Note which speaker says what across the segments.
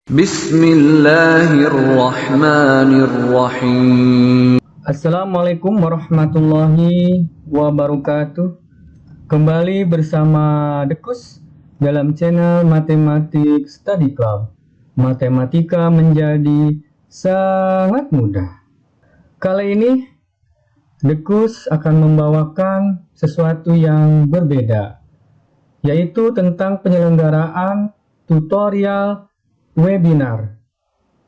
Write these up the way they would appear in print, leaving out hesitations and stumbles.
Speaker 1: Bismillahirrahmanirrahim. Assalamualaikum warahmatullahi wabarakatuh. Kembali bersama Dekus dalam channel Matematik Study Club. Matematika menjadi sangat mudah. Kali ini Dekus akan membawakan sesuatu yang berbeda, yaitu tentang penyelenggaraan tutorial webinar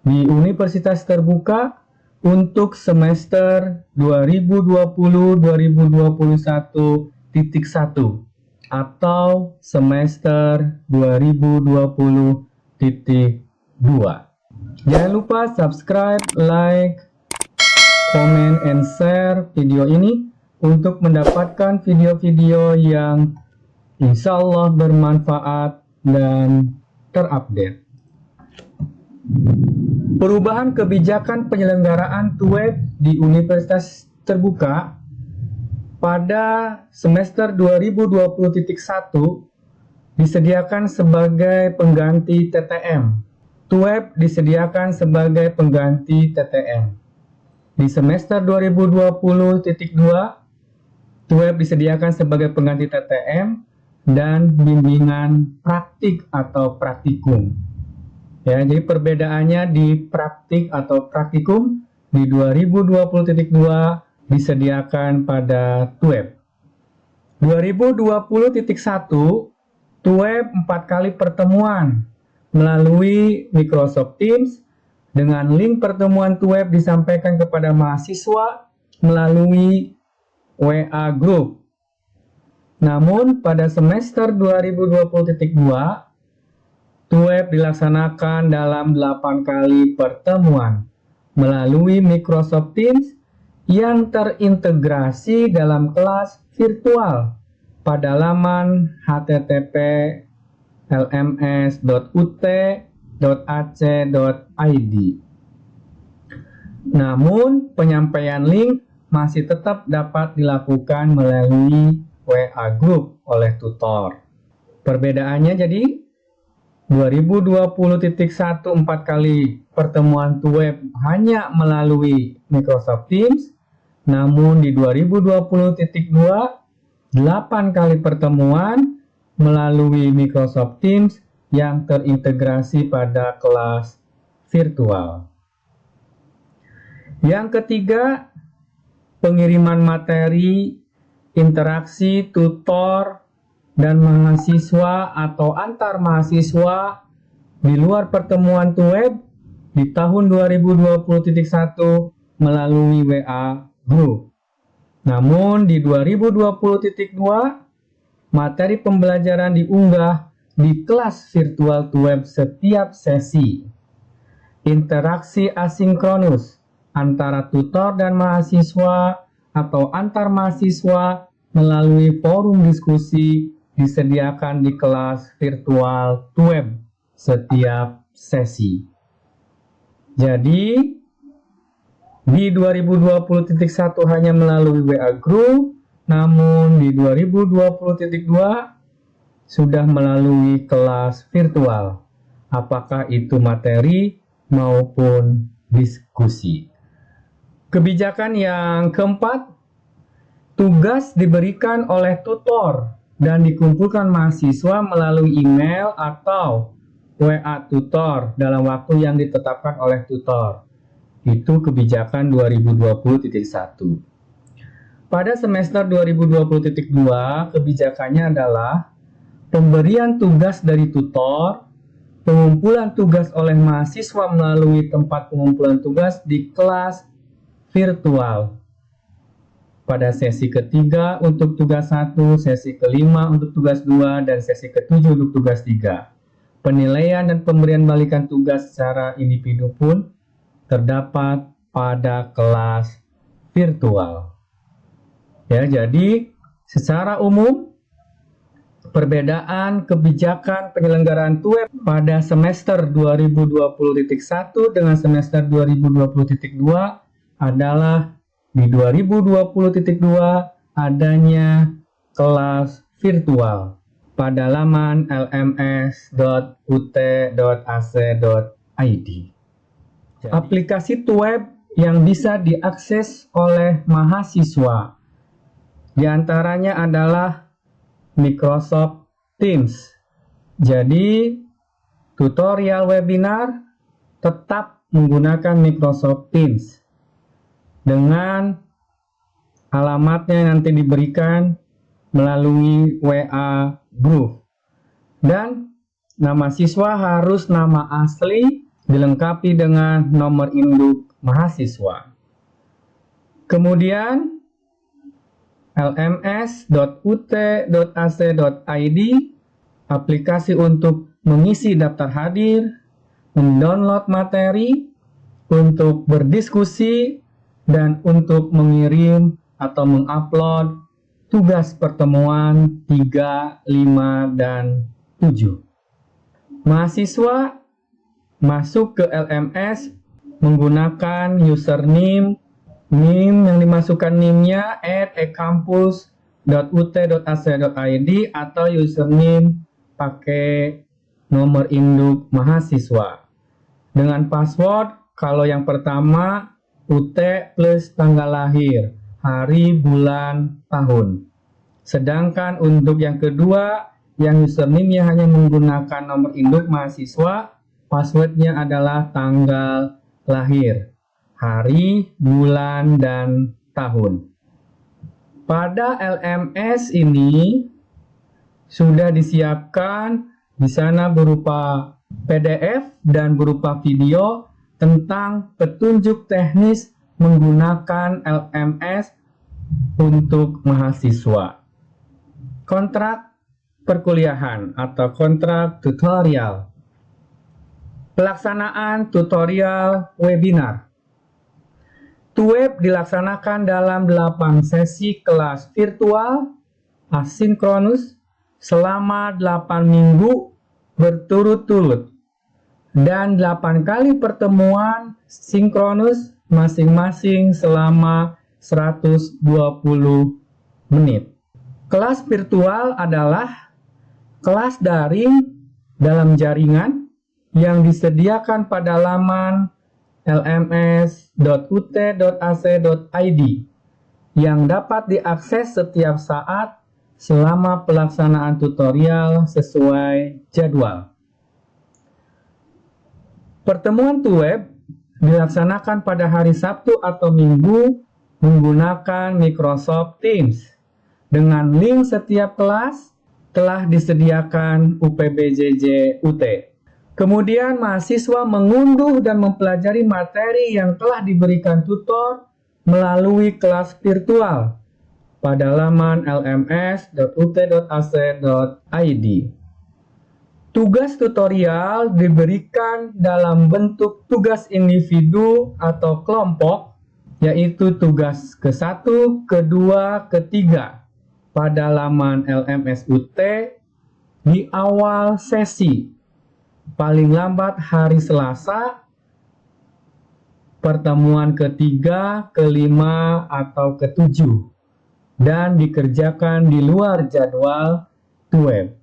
Speaker 1: di Universitas Terbuka untuk semester 2020-2021.1 atau semester 2020.2. Jangan lupa subscribe, like, comment, and share video ini untuk mendapatkan video-video yang insya Allah bermanfaat dan terupdate. Perubahan kebijakan penyelenggaraan TUEB di Universitas Terbuka pada semester 2020.1 disediakan sebagai pengganti TTM. TUEB disediakan sebagai pengganti TTM. Di semester 2020.2, TUEB disediakan sebagai pengganti TTM dan bimbingan praktik atau praktikum. Ya, jadi perbedaannya di praktik atau praktikum di 2020.2 disediakan pada TUEB. 2020.1 TUEB 4 kali pertemuan melalui Microsoft Teams. Dengan link pertemuan TUEB disampaikan kepada mahasiswa melalui WA Group. Namun pada semester 2020.2 TUEB dilaksanakan dalam 8 kali pertemuan melalui Microsoft Teams yang terintegrasi dalam kelas virtual pada laman http://lms.ut.ac.id. Namun, penyampaian link masih tetap dapat dilakukan melalui WA Group oleh tutor. Perbedaannya jadi 2020.1 4 kali pertemuan TUEB hanya melalui Microsoft Teams, namun di 2020.2 8 kali pertemuan melalui Microsoft Teams yang terintegrasi pada kelas virtual. Yang ketiga, pengiriman materi, interaksi tutor dan mahasiswa atau antar mahasiswa di luar pertemuan TUEB di tahun 2020.1 melalui WA Group. Namun di 2020.2 materi pembelajaran diunggah di kelas virtual TUEB setiap sesi. Interaksi asinkronus antara tutor dan mahasiswa atau antar mahasiswa melalui forum diskusi disediakan di kelas virtual TUEB setiap sesi. Jadi di 2020.1 hanya melalui WA Group, namun di 2020.2 sudah melalui kelas virtual, apakah itu materi maupun diskusi. Kebijakan yang keempat, tugas diberikan oleh tutor dan dikumpulkan mahasiswa melalui email atau WA tutor dalam waktu yang ditetapkan oleh tutor. Itu kebijakan 2020.1. Pada semester 2020.2, kebijakannya adalah pemberian tugas dari tutor, pengumpulan tugas oleh mahasiswa melalui tempat pengumpulan tugas di kelas virtual. Pada sesi ketiga untuk tugas 1, sesi kelima untuk tugas 2, dan sesi ketujuh untuk tugas 3. Penilaian dan pemberian balikan tugas secara individu pun terdapat pada kelas virtual. Ya, jadi secara umum perbedaan kebijakan penyelenggaraan TUEB pada semester 2020.1 dengan semester 2020.2 adalah di 2020.2 adanya kelas virtual pada laman lms.ut.ac.id. Aplikasi web yang bisa diakses oleh mahasiswa di antaranya adalah Microsoft Teams. Jadi, tutorial webinar tetap menggunakan Microsoft Teams dengan alamatnya yang nanti diberikan melalui WA Group. Dan nama siswa harus nama asli dilengkapi dengan nomor induk mahasiswa. Kemudian lms.ut.ac.id, aplikasi untuk mengisi daftar hadir, mendownload materi, untuk berdiskusi, dan untuk mengirim atau mengupload tugas pertemuan 3, 5, dan 7. Mahasiswa masuk ke LMS menggunakan username, yang dimasukkan NIM-nya @ekampus.ut.ac.id atau username pakai nomor induk mahasiswa. Dengan password, kalau yang pertama UT plus tanggal lahir, hari, bulan, tahun. Sedangkan untuk yang kedua, yang username-nya hanya menggunakan nomor induk mahasiswa, passwordnya adalah tanggal lahir, hari, bulan, dan tahun. Pada LMS ini sudah disiapkan di sana berupa PDF dan berupa video tentang petunjuk teknis menggunakan LMS untuk mahasiswa. Kontrak perkuliahan atau kontrak tutorial. Pelaksanaan tutorial webinar. TUWEB dilaksanakan dalam 8 sesi kelas virtual asinkronus selama 8 minggu berturut-turut dan 8 kali pertemuan sinkronus masing-masing selama 120 menit. Kelas virtual adalah kelas daring dalam jaringan yang disediakan pada laman lms.ut.ac.id yang dapat diakses setiap saat selama pelaksanaan tutorial sesuai jadwal. Pertemuan TUWEB dilaksanakan pada hari Sabtu atau Minggu menggunakan Microsoft Teams. Dengan link setiap kelas telah disediakan UPBJJ UT. Kemudian mahasiswa mengunduh dan mempelajari materi yang telah diberikan tutor melalui kelas virtual pada laman lms.ut.ac.id. Tugas tutorial diberikan dalam bentuk tugas individu atau kelompok, yaitu tugas ke-1, ke-2, ke-3 pada laman LMS UT di awal sesi. Paling lambat hari Selasa, pertemuan ke-3, ke-5, atau ke-7, dan dikerjakan di luar jadwal TUWEB.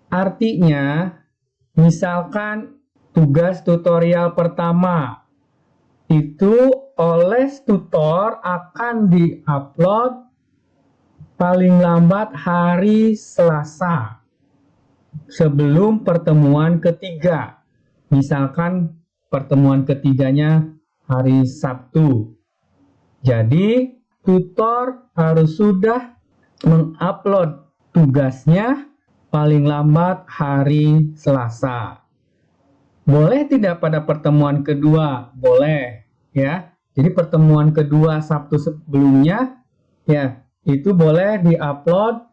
Speaker 1: Artinya, misalkan tugas tutorial pertama itu oleh tutor akan diupload paling lambat hari Selasa sebelum pertemuan ketiga. Misalkan pertemuan ketiganya hari Sabtu. Jadi, tutor harus sudah mengupload tugasnya paling lambat hari Selasa. Boleh tidak pada pertemuan kedua? Boleh, ya. Jadi pertemuan kedua Sabtu sebelumnya, ya, itu boleh diupload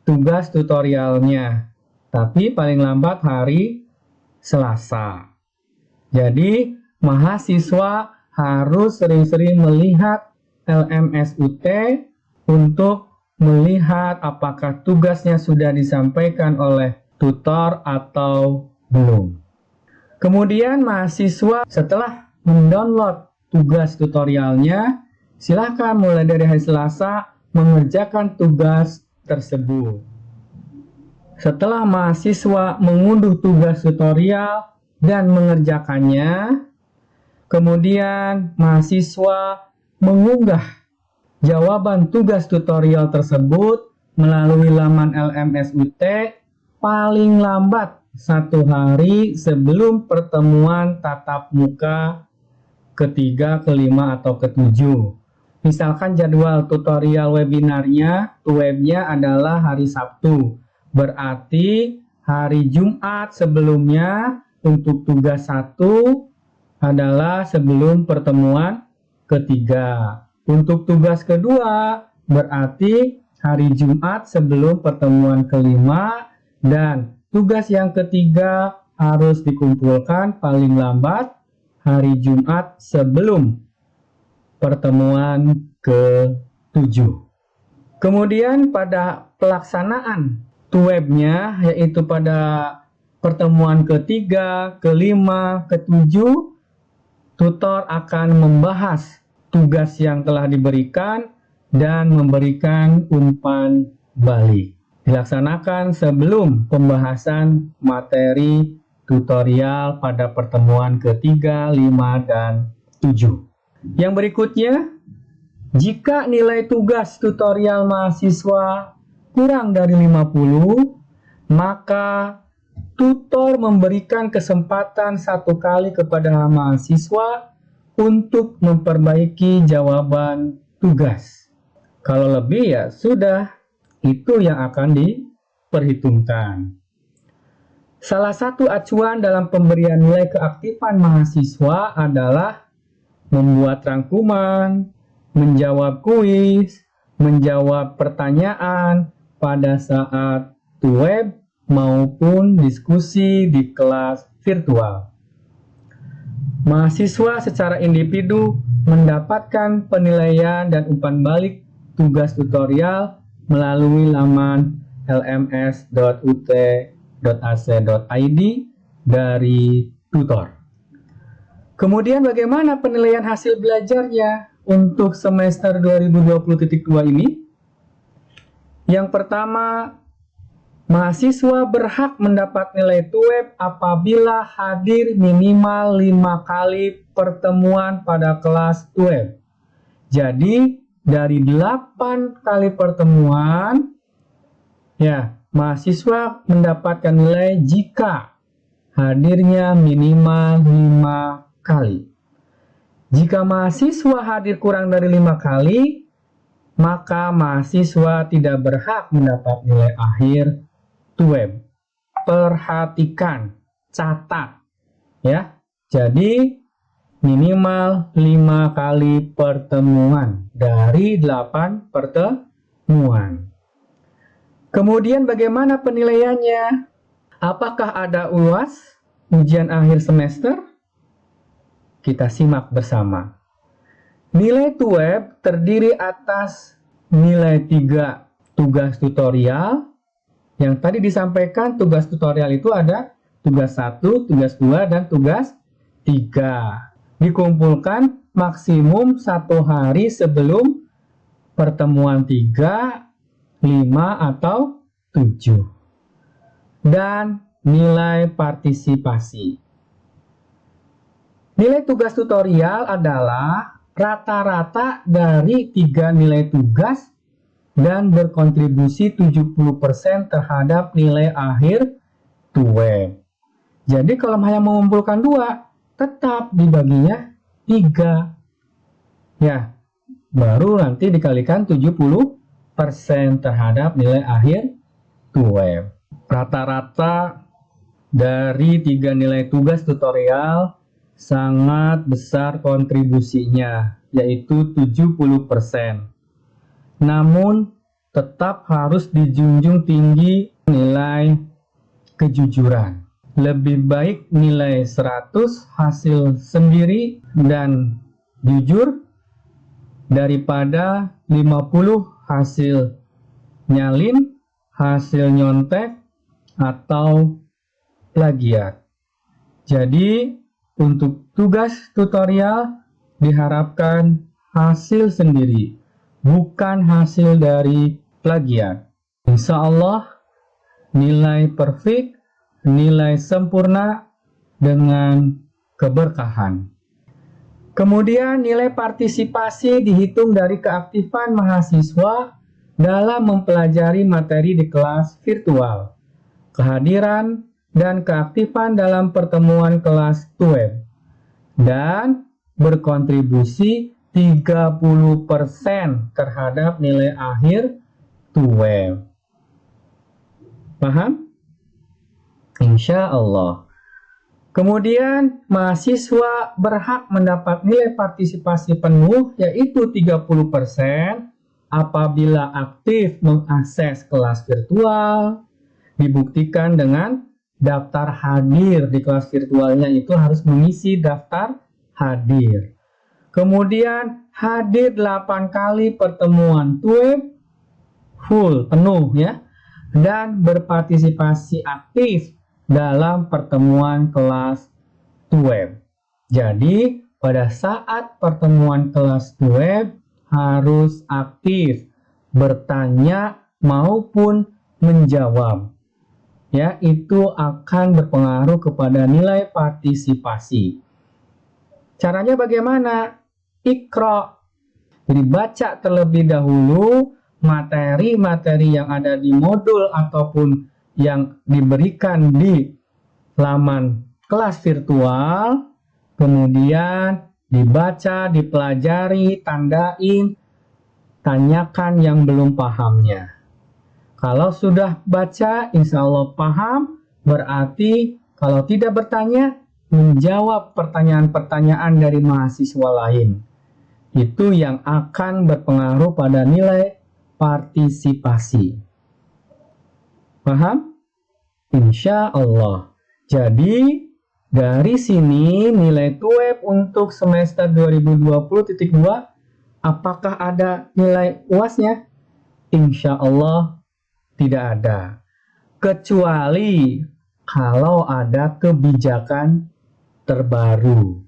Speaker 1: tugas tutorialnya. Tapi paling lambat hari Selasa. Jadi, mahasiswa harus sering-sering melihat LMS UT untuk melihat apakah tugasnya sudah disampaikan oleh tutor atau belum. Kemudian mahasiswa setelah mendownload tugas tutorialnya, silakan mulai dari hari Selasa mengerjakan tugas tersebut. Setelah mahasiswa mengunduh tugas tutorial dan mengerjakannya. Kemudian mahasiswa mengunggah jawaban tugas tutorial tersebut melalui laman LMS-UT paling lambat 1 hari sebelum pertemuan tatap muka ketiga, kelima, atau ketujuh. Misalkan jadwal tutorial webinarnya, webnya adalah hari Sabtu. Berarti hari Jumat sebelumnya untuk tugas 1 adalah sebelum pertemuan ketiga. Untuk tugas kedua berarti hari Jumat sebelum pertemuan kelima, dan tugas yang ketiga harus dikumpulkan paling lambat hari Jumat sebelum pertemuan ke-7. Kemudian pada pelaksanaan webnya, yaitu pada pertemuan ketiga, kelima, ketujuh, tutor akan membahas tugas yang telah diberikan dan memberikan umpan balik. Dilaksanakan sebelum pembahasan materi tutorial pada pertemuan ketiga, 5, dan 7. Yang berikutnya, jika nilai tugas tutorial mahasiswa kurang dari 50, maka tutor memberikan kesempatan 1 kali kepada mahasiswa untuk memperbaiki jawaban tugas. Kalau lebih ya sudah, itu yang akan diperhitungkan. Salah satu acuan dalam pemberian nilai keaktifan mahasiswa adalah membuat rangkuman, menjawab kuis, menjawab pertanyaan pada saat web maupun diskusi di kelas virtual. Mahasiswa secara individu mendapatkan penilaian dan umpan balik tugas tutorial melalui laman lms.ut.ac.id dari tutor. Kemudian bagaimana penilaian hasil belajarnya untuk semester 2020.2 ini? Yang pertama, mahasiswa berhak mendapat nilai TUEB apabila hadir minimal 5 kali pertemuan pada kelas TUEB. Jadi, dari 8 kali pertemuan, ya, mahasiswa mendapatkan nilai jika hadirnya minimal 5 kali. Jika mahasiswa hadir kurang dari 5 kali, maka mahasiswa tidak berhak mendapat nilai akhir TUEB. Perhatikan, catat, ya. Jadi minimal 5 kali pertemuan dari 8 pertemuan. Kemudian bagaimana penilaiannya? Apakah ada UAS, ujian akhir semester? Kita simak bersama. Nilai TUEB terdiri atas nilai 3 tugas tutorial. Yang tadi disampaikan tugas tutorial itu ada tugas 1, tugas 2, dan tugas 3. Dikumpulkan maksimum 1 hari sebelum pertemuan 3, 5, atau 7. Dan nilai partisipasi. Nilai tugas tutorial adalah rata-rata dari 3 nilai tugas dan berkontribusi 70% terhadap nilai akhir TUEB. Jadi kalau hanya mengumpulkan 2, tetap dibaginya 3. Ya, baru nanti dikalikan 70% terhadap nilai akhir TUEB. Rata-rata dari 3 nilai tugas tutorial sangat besar kontribusinya, yaitu 70%. Namun, tetap harus dijunjung tinggi nilai kejujuran. Lebih baik nilai 100 hasil sendiri dan jujur daripada 50 hasil nyalin, hasil nyontek, atau plagiat. Jadi, untuk tugas tutorial diharapkan hasil sendiri, bukan hasil dari plagiat. Insya Allah nilai perfect, nilai sempurna dengan keberkahan. Kemudian nilai partisipasi dihitung dari keaktifan mahasiswa dalam mempelajari materi di kelas virtual, kehadiran dan keaktifan dalam pertemuan kelas TUEB, dan berkontribusi 30% terhadap nilai akhir TUEB. Paham? Insya Allah. Kemudian, mahasiswa berhak mendapat nilai partisipasi penuh yaitu 30% apabila aktif mengakses kelas virtual, dibuktikan dengan daftar hadir di kelas virtualnya itu harus mengisi daftar hadir. Kemudian, hadir 8 kali pertemuan TUEB full, penuh ya, dan berpartisipasi aktif dalam pertemuan kelas TUEB. Jadi, pada saat pertemuan kelas TUEB harus aktif bertanya maupun menjawab. Ya, itu akan berpengaruh kepada nilai partisipasi. Caranya bagaimana? Iqra. Jadi baca terlebih dahulu materi-materi yang ada di modul ataupun yang diberikan di laman kelas virtual, kemudian dibaca, dipelajari, tandain, tanyakan yang belum pahamnya. Kalau sudah baca, insya Allah paham, berarti kalau tidak bertanya, menjawab pertanyaan-pertanyaan dari mahasiswa lain. Itu yang akan berpengaruh pada nilai partisipasi. Paham? Insya Allah. Jadi, dari sini nilai TUEB untuk semester 2020.2, apakah ada nilai UASnya? Insya Allah tidak ada. Kecuali kalau ada kebijakan terbaru.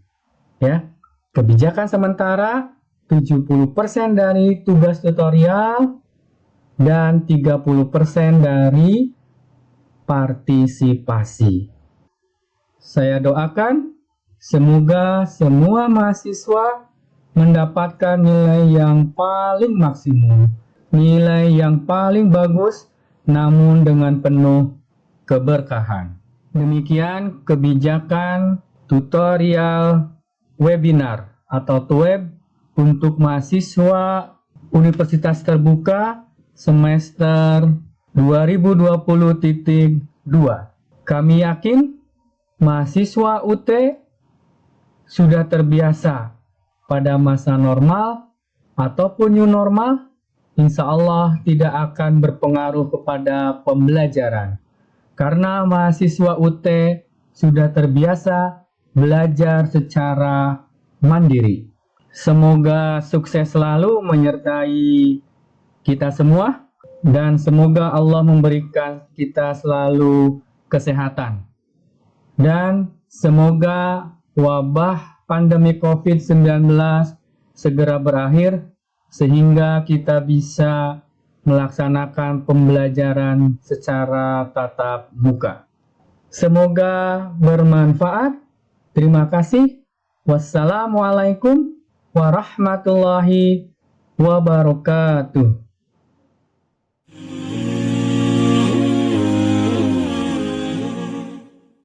Speaker 1: Ya, kebijakan sementara 70% dari tugas tutorial dan 30% dari partisipasi. Saya doakan semoga semua mahasiswa mendapatkan nilai yang paling maksimum, nilai yang paling bagus, namun dengan penuh keberkahan. Demikian kebijakan tutorial webinar atau TUEB untuk mahasiswa Universitas Terbuka semester 2020.2. Kami yakin mahasiswa UT sudah terbiasa pada masa normal ataupun new normal, insya Allah tidak akan berpengaruh kepada pembelajaran. Karena mahasiswa UT sudah terbiasa belajar secara mandiri. Semoga sukses selalu menyertai kita semua. Dan semoga Allah memberikan kita selalu kesehatan. Dan semoga wabah pandemi COVID-19 segera berakhir sehingga kita bisa melaksanakan pembelajaran secara tatap muka. Semoga bermanfaat. Terima kasih. Wassalamualaikum warahmatullahi wabarakatuh.